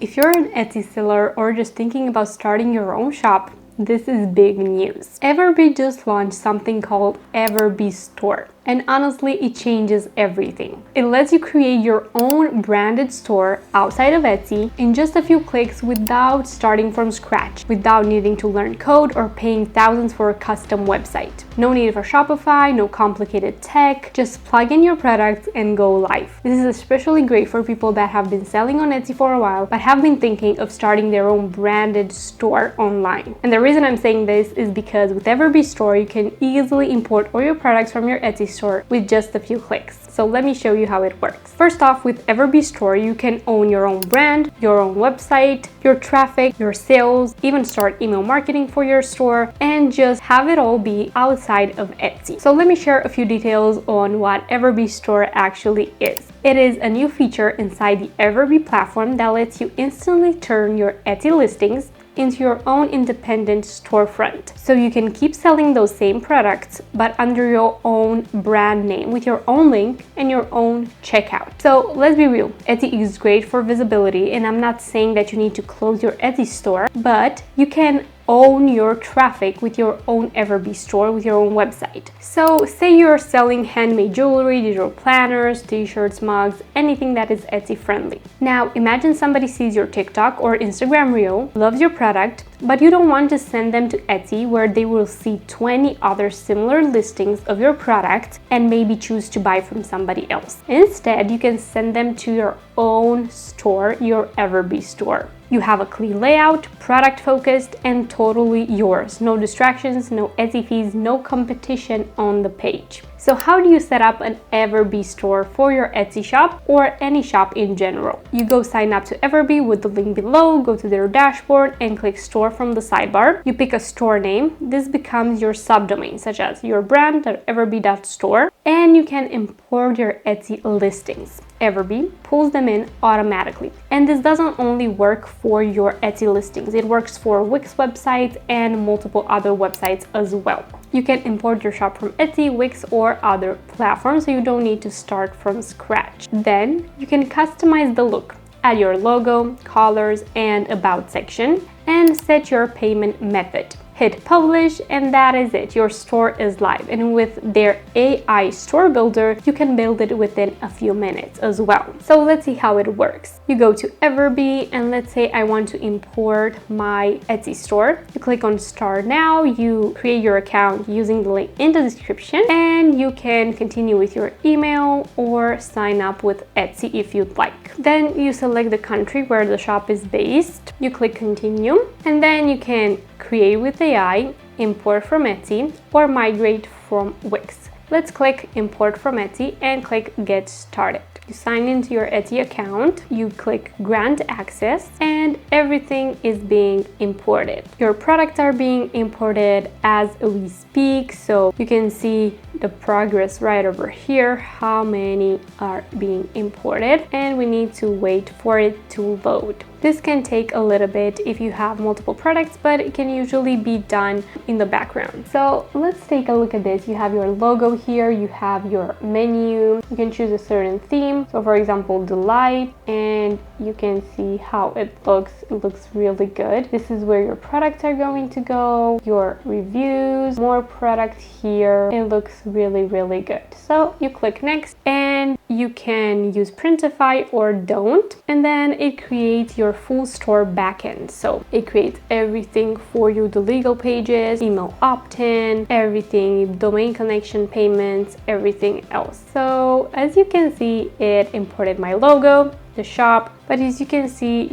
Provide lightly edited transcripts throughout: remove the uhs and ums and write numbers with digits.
If you're an Etsy seller or just thinking about starting your own shop, this is big news. EverBee just launched something called EverBee Store. And honestly, it changes everything. It lets you create your own branded store outside of Etsy in just a few clicks without starting from scratch, without needing to learn code or paying thousands for a custom website. No need for Shopify, no complicated tech, just plug in your products and go live. This is especially great for people that have been selling on Etsy for a while, but have been thinking of starting their own branded store online. And the reason I'm saying this is because with EverBee Store, you can easily import all your products from your Etsy store with just a few clicks. So let me show you how it works. First off, with EverBee Store, you can own your own brand, your own website, your traffic, your sales, even start email marketing for your store, and just have it all be outside of Etsy. So let me share a few details on what EverBee Store actually is. It is a new feature inside the EverBee platform that lets you instantly turn your Etsy listings into your own independent storefront. So you can keep selling those same products, but under your own brand name with your own link and your own checkout. So let's be real, Etsy is great for visibility, and I'm not saying that you need to close your Etsy store, but you can own your traffic with your own EverBee store with your own website. So say you're selling handmade jewelry, digital planners, t-shirts, mugs, anything that is Etsy friendly. Now imagine somebody sees your TikTok or Instagram reel, loves your product, but you don't want to send them to Etsy where they will see 20 other similar listings of your product and maybe choose to buy from somebody else. Instead, you can send them to your own store, your EverBee store. You have a clean layout, product focused, and totally yours. No distractions, no Etsy fees, no competition on the page. So how do you set up an EverBee store for your Etsy shop or any shop in general? You go sign up to EverBee with the link below, go to their dashboard and click store from the sidebar. You pick a store name. This becomes your subdomain, such as your brand.everbee.store, and you can import your Etsy listings. EverBee pulls them in automatically. And this doesn't only work for your Etsy listings, it works for Wix websites and multiple other websites as well. You can import your shop from Etsy, Wix, or other platforms, so you don't need to start from scratch. Then you can customize the look, add your logo, colors, and about section, and set your payment method. Hit publish, and that is it. Your store is live. And with their AI store builder, you can build it within a few minutes as well. So let's see how it works. You go to EverBee, and let's say I want to import my Etsy store. You click on Start Now. You create your account using the link in the description, and you can continue with your email or sign up with Etsy if you'd like. Then you select the country where the shop is based. You click Continue, and then you can create with AI, import from Etsy, or migrate from Wix. Let's click Import from Etsy and click Get Started. You sign into your Etsy account, you click Grant Access, and everything is being imported. Your products are being imported as we speak, so you can see the progress right over here, how many are being imported, and we need to wait for it to load. This can take a little bit if you have multiple products, but it can usually be done in the background. So let's take a look at this. You have your logo here, you have your menu, you can choose a certain theme. So for example, Delight, and you can see how it looks. It looks really good. This is where your products are going to go, your reviews, more products here. It looks really, really good. So you click Next, and you can use Printify or don't, and then it creates your full store backend. So it creates everything for you, the legal pages, email opt-in, everything, domain connection, payments, everything else. So as you can see, it imported my logo, the shop, but as you can see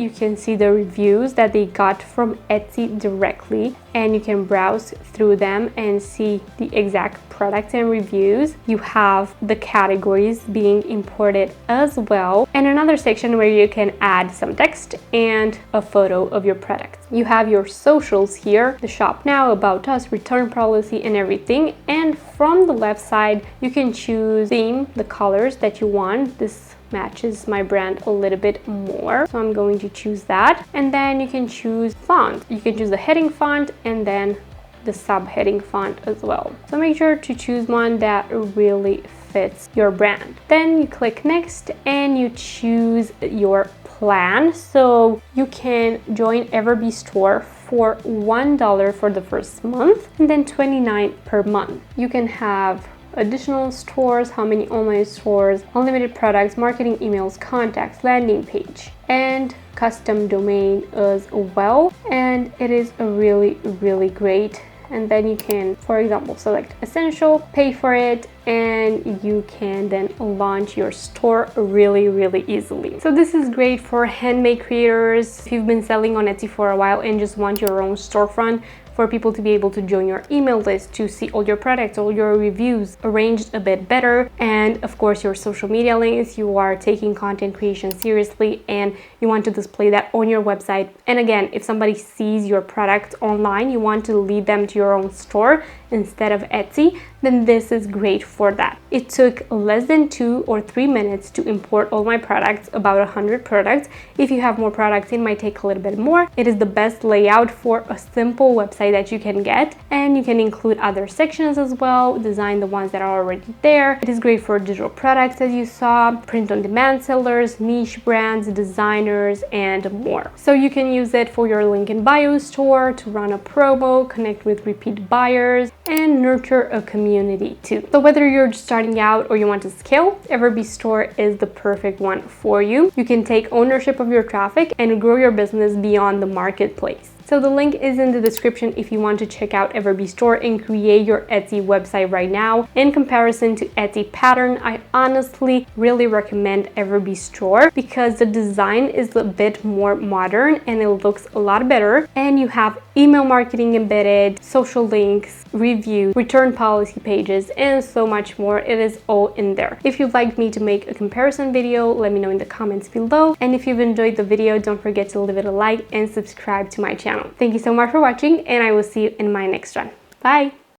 the reviews that they got from Etsy directly, and you can browse through them and see the exact products and reviews. You have the categories being imported as well, and another section where you can add some text and a photo of your product. You have your socials here, the shop now, about us, return policy, and everything. And from the left side, you can choose theme, the colors that you want. This matches my brand a little bit more, so I'm going to choose that. And then you can choose font. You can choose the heading font and then the subheading font as well. So make sure to choose one that really fits your brand. Then you click Next and you choose your plan. So you can join EverBee Store for $1 for the first month and then $29 per month. You can have additional stores, how many online stores, unlimited products, marketing emails, contacts, landing page, and custom domain as well. And it is a really great. And then you can, for example, select essential, pay for it, and you can then launch your store really easily. So this is great for handmade creators. If you've been selling on Etsy for a while and just want your own storefront, for people to be able to join your email list, to see all your products, all your reviews arranged a bit better, and of course your social media links. You are taking content creation seriously and you want to display that on your website. And again, if somebody sees your product online, you want to lead them to your own store instead of Etsy, then this is great for that. It took less than 2 or 3 minutes to import all my products, about 100 products. If you have more products, it might take a little bit more. It is the best layout for a simple website that you can get, and you can include other sections as well, design the ones that are already there. It is great for digital products, as you saw, print-on-demand sellers, niche brands, designers, and more. So you can use it for your link in bio store, to run a promo, connect with repeat buyers, and nurture a community too. So whether you're just starting out or you want to scale, EverBee Store is the perfect one for you. You can take ownership of your traffic and grow your business beyond the marketplace. So the link is in the description if you want to check out EverBee Store and create your Etsy website right now. In comparison to Etsy Pattern, I honestly really recommend EverBee Store because the design is a bit more modern and it looks a lot better. And you have email marketing embedded, social links, reviews, return policy pages, and so much more. It is all in there. If you'd like me to make a comparison video, let me know in the comments below. And if you've enjoyed the video, don't forget to leave it a like and subscribe to my channel. Thank you so much for watching, and I will see you in my next one. Bye!